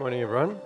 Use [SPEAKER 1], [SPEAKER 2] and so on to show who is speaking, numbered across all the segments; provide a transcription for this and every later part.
[SPEAKER 1] Morning, everyone.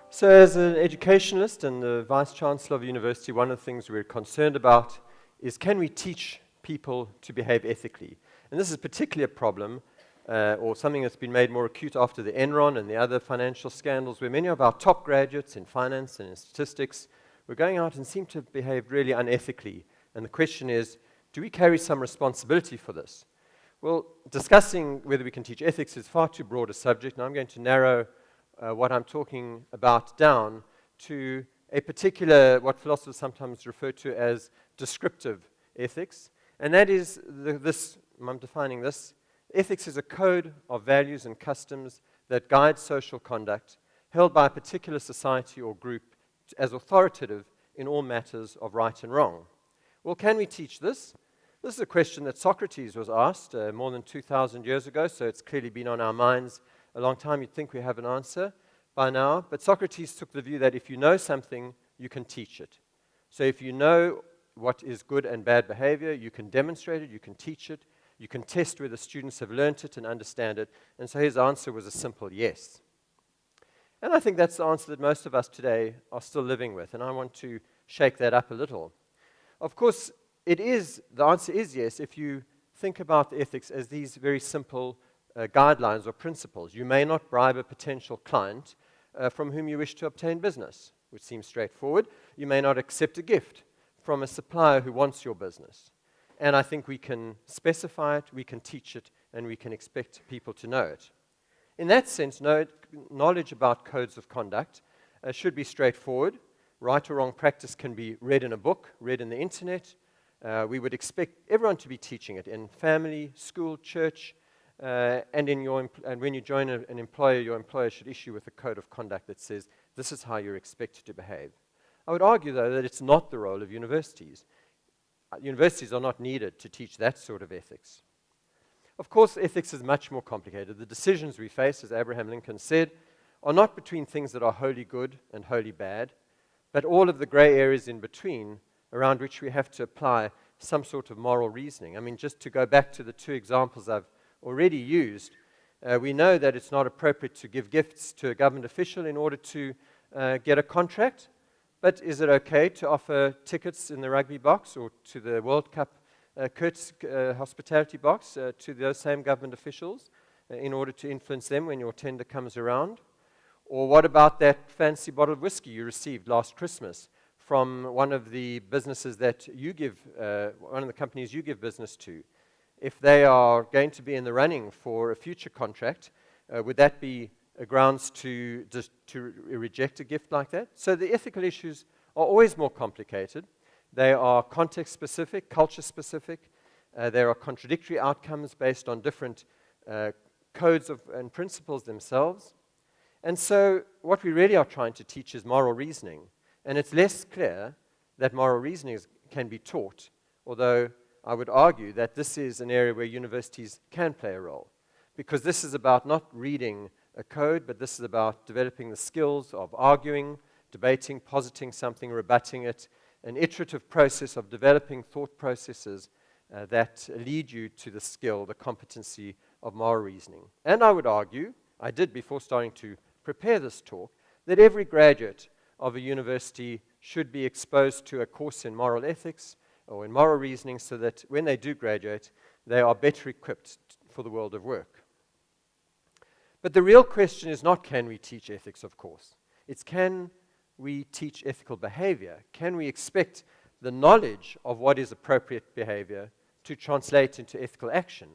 [SPEAKER 1] So as an educationalist and the Vice Chancellor of a university, one of the things we're concerned about is can we teach people to behave ethically? And this is particularly a problem or something that's been made more acute after the Enron and the other financial scandals, where many of our top graduates in finance and in statistics were going out and seem to have behaved really unethically. And the question is, do we carry some responsibility for this? Well, discussing whether we can teach ethics is far too broad a subject, and I'm going to narrow what I'm talking about down to a particular, what philosophers sometimes refer to as descriptive ethics, and that is I'm defining this. Ethics is a code of values and customs that guide social conduct held by a particular society or group as authoritative in all matters of right and wrong. Well, can we teach this? This is a question that Socrates was asked more than 2,000 years ago, so it's clearly been on our minds a long time. You'd think we have an answer by now, but Socrates took the view that if you know something, you can teach it. So if you know what is good and bad behavior, you can demonstrate it, you can teach it, you can test whether students have learnt it and understand it, and so his answer was a simple yes. And I think that's the answer that most of us today are still living with, and I want to shake that up a little. Of course, the answer is yes if you think about the ethics as these very simple guidelines or principles. You may not bribe a potential client from whom you wish to obtain business, which seems straightforward. You may not accept a gift from a supplier who wants your business. And I think we can specify it, we can teach it, and we can expect people to know it. In that sense, knowledge about codes of conduct should be straightforward. Right or wrong practice can be read in a book, read in the internet. We would expect everyone to be teaching it in family, school, church, and when you join an employer, your employer should issue with a code of conduct that says this is how you're expected to behave. I would argue, though, that it's not the role of universities. Universities are not needed to teach that sort of ethics. Of course, ethics is much more complicated. The decisions we face, as Abraham Lincoln said, are not between things that are wholly good and wholly bad, but all of the gray areas in between around which we have to apply some sort of moral reasoning. I mean, just to go back to the two examples I've already used, we know that it's not appropriate to give gifts to a government official in order to get a contract, but is it okay to offer tickets in the rugby box or to the World Cup hospitality box to those same government officials in order to influence them when your tender comes around? Or what about that fancy bottle of whiskey you received last Christmas from one of the businesses that you give, one of the companies you give business to? If they are going to be in the running for a future contract, would that be grounds to reject a gift like that? So the ethical issues are always more complicated. They are context-specific, culture-specific. There are contradictory outcomes based on different codes and principles themselves. And so what we really are trying to teach is moral reasoning. And it's less clear that moral reasoning can be taught, although I would argue that this is an area where universities can play a role, because this is about not reading a code, but this is about developing the skills of arguing, debating, positing something, rebutting it, an iterative process of developing thought processes that lead you to the skill, the competency of moral reasoning. And I would argue, I did before starting to prepare this talk, that every graduate of a university should be exposed to a course in moral ethics or in moral reasoning so that when they do graduate, they are better equipped for the world of work. But the real question is not can we teach ethics, of course. It's can we teach ethical behavior? Can we expect the knowledge of what is appropriate behavior to translate into ethical action?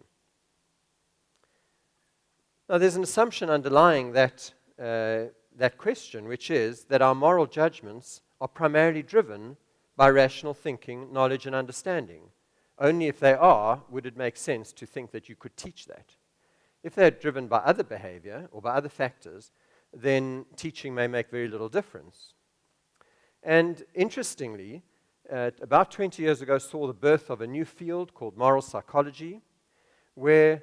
[SPEAKER 1] Now, there's an assumption underlying that question, which is that our moral judgments are primarily driven by rational thinking, knowledge, and understanding. Only if they are, would it make sense to think that you could teach that. If they're driven by other behavior or by other factors, then teaching may make very little difference. And interestingly, about 20 years ago saw the birth of a new field called moral psychology, where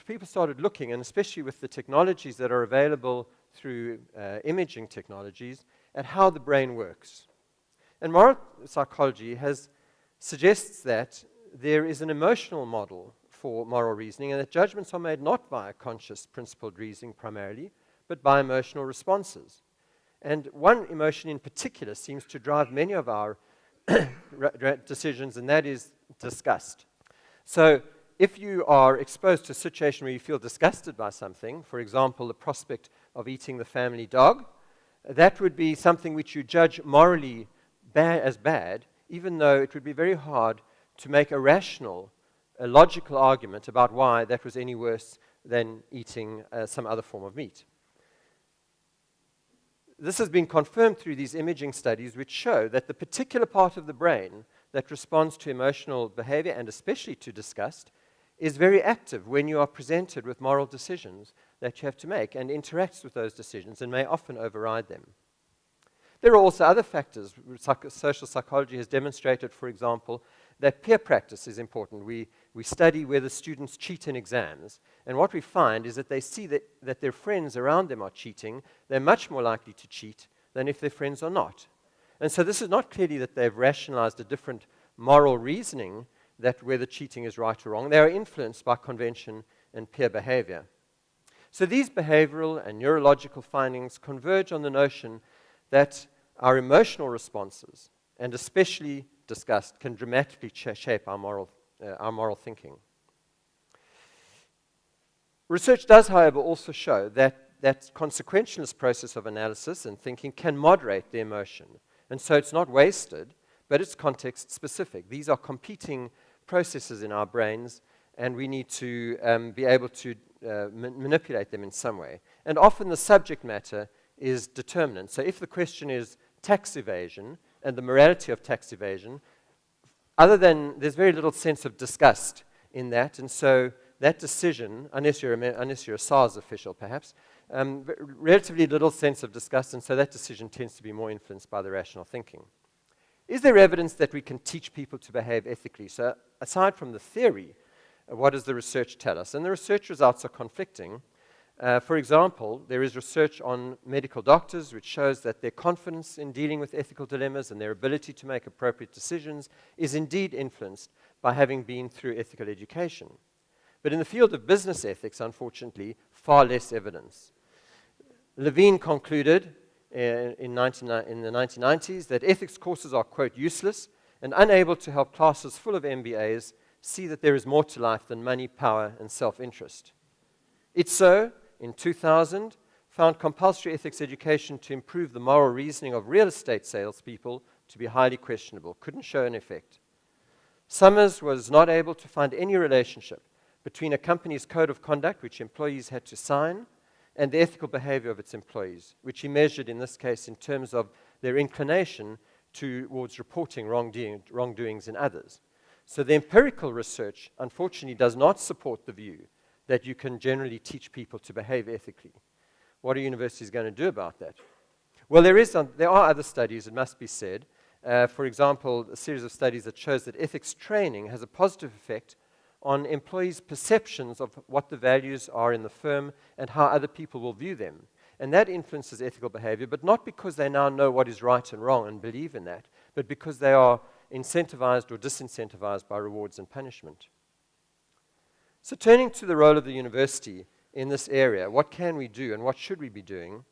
[SPEAKER 1] people started looking, and especially with the technologies that are available through imaging technologies, at how the brain works. And moral psychology suggests that there is an emotional model for moral reasoning, and that judgments are made not by conscious, principled reasoning primarily, but by emotional responses. And one emotion in particular seems to drive many of our decisions, and that is disgust. So if you are exposed to a situation where you feel disgusted by something, for example, the prospect of eating the family dog, that would be something which you judge morally as bad, even though it would be very hard to make a logical argument about why that was any worse than eating some other form of meat. This has been confirmed through these imaging studies, which show that the particular part of the brain that responds to emotional behavior, and especially to disgust, is very active when you are presented with moral decisions that you have to make, and interacts with those decisions and may often override them. There are also other factors. Social psychology has demonstrated, for example, that peer practice is important. We study whether students cheat in exams, and what we find is that they see that their friends around them are cheating. They're much more likely to cheat than if their friends are not. And so this is not clearly that they've rationalized a different moral reasoning that whether cheating is right or wrong. They are influenced by convention and peer behavior. So these behavioral and neurological findings converge on the notion that our emotional responses, and especially disgust, can dramatically shape our moral thinking. Research does, however, also show that consequentialist process of analysis and thinking can moderate the emotion. And so it's not wasted, but it's context-specific. These are competing processes in our brains, and we need to be able to manipulate them in some way. And often the subject matter is determinant. So if the question is tax evasion and the morality of tax evasion, there's very little sense of disgust in that, and so that decision, unless you're a SARS official perhaps, relatively little sense of disgust, and so that decision tends to be more influenced by the rational thinking. Is there evidence that we can teach people to behave ethically? So aside from the theory, what does the research tell us? And the research results are conflicting. For example, there is research on medical doctors which shows that their confidence in dealing with ethical dilemmas and their ability to make appropriate decisions is indeed influenced by having been through ethical education. But in the field of business ethics, unfortunately, far less evidence. Levine concluded in the 1990s that ethics courses are, quote, useless and unable to help classes full of MBAs see that there is more to life than money, power, and self-interest. ITSO, in 2000, found compulsory ethics education to improve the moral reasoning of real estate salespeople to be highly questionable, couldn't show an effect. Summers was not able to find any relationship between a company's code of conduct, which employees had to sign, and the ethical behavior of its employees, which he measured in this case in terms of their inclination towards reporting wrongdoings in others. So the empirical research, unfortunately, does not support the view that you can generally teach people to behave ethically. What are universities going to do about that? Well, there are other studies, it must be said. For example, a series of studies that shows that ethics training has a positive effect on employees' perceptions of what the values are in the firm and how other people will view them. And that influences ethical behavior, but not because they now know what is right and wrong and believe in that, but because they are incentivized or disincentivized by rewards and punishment. So turning to the role of the university in this area, what can we do and what should we be doing?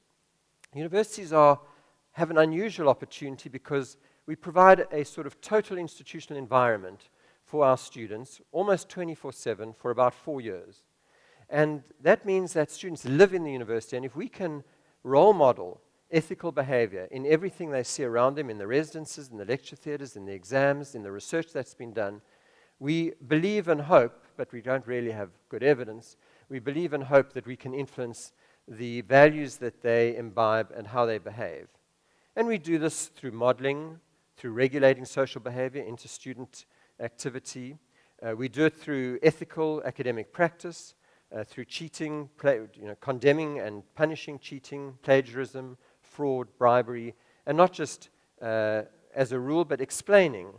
[SPEAKER 1] Universities have an unusual opportunity because we provide a sort of total institutional environment for our students, almost 24/7 for about 4 years. And that means that students live in the university, and if we can role model ethical behavior in everything they see around them, in the residences, in the lecture theaters, in the exams, in the research that's been done, we believe and hope, but we don't really have good evidence, we believe and hope that we can influence the values that they imbibe and how they behave. And we do this through modeling, through regulating social behavior into student activity. We do it through ethical academic practice, through cheating, condemning and punishing cheating, plagiarism, fraud, bribery, and not just as a rule, but explaining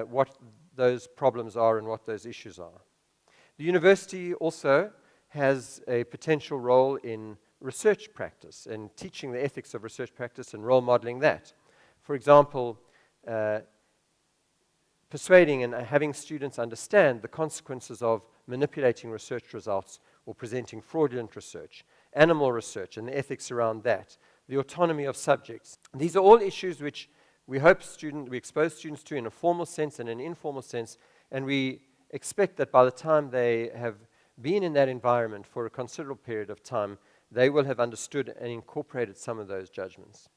[SPEAKER 1] what those problems are and what those issues are. The university also has a potential role in research practice and teaching the ethics of research practice and role modeling that. For example, persuading and having students understand the consequences of manipulating research results or presenting fraudulent research, animal research and the ethics around that, the autonomy of subjects. These are all issues which we expose students to in a formal sense and an informal sense, and we expect that by the time they have been in that environment for a considerable period of time, they will have understood and incorporated some of those judgments.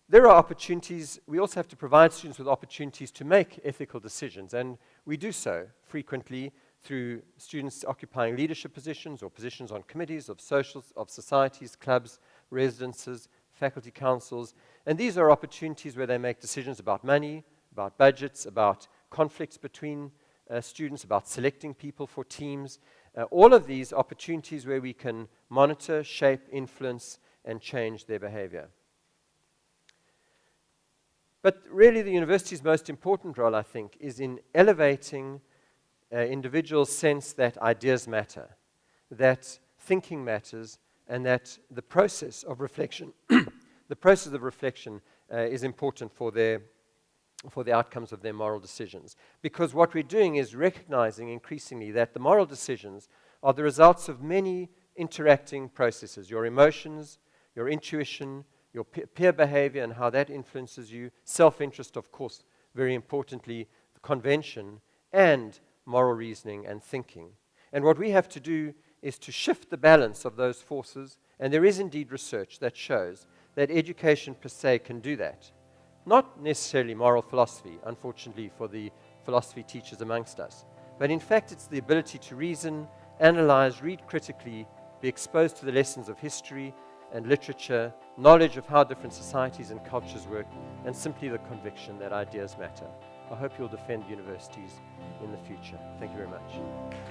[SPEAKER 1] There are opportunities. We also have to provide students with opportunities to make ethical decisions, and we do so frequently through students occupying leadership positions or positions on committees of societies, clubs, residences, faculty councils. And these are opportunities where they make decisions about money, about budgets, about conflicts between students, about selecting people for teams. All of these opportunities where we can monitor, shape, influence, and change their behavior. But really the university's most important role, I think, is in elevating individuals' sense that ideas matter, that thinking matters, and that the process of reflection, is important for the outcomes of their moral decisions. Because what we're doing is recognizing increasingly that the moral decisions are the results of many interacting processes: your emotions, your intuition, your peer behavior and how that influences you, self-interest, of course, very importantly, the convention, and moral reasoning and thinking. And what we have to do is to shift the balance of those forces, and there is indeed research that shows that education per se can do that. Not necessarily moral philosophy, unfortunately for the philosophy teachers amongst us, but in fact it's the ability to reason, analyze, read critically, be exposed to the lessons of history and literature, knowledge of how different societies and cultures work, and simply the conviction that ideas matter. I hope you'll defend universities in the future. Thank you very much.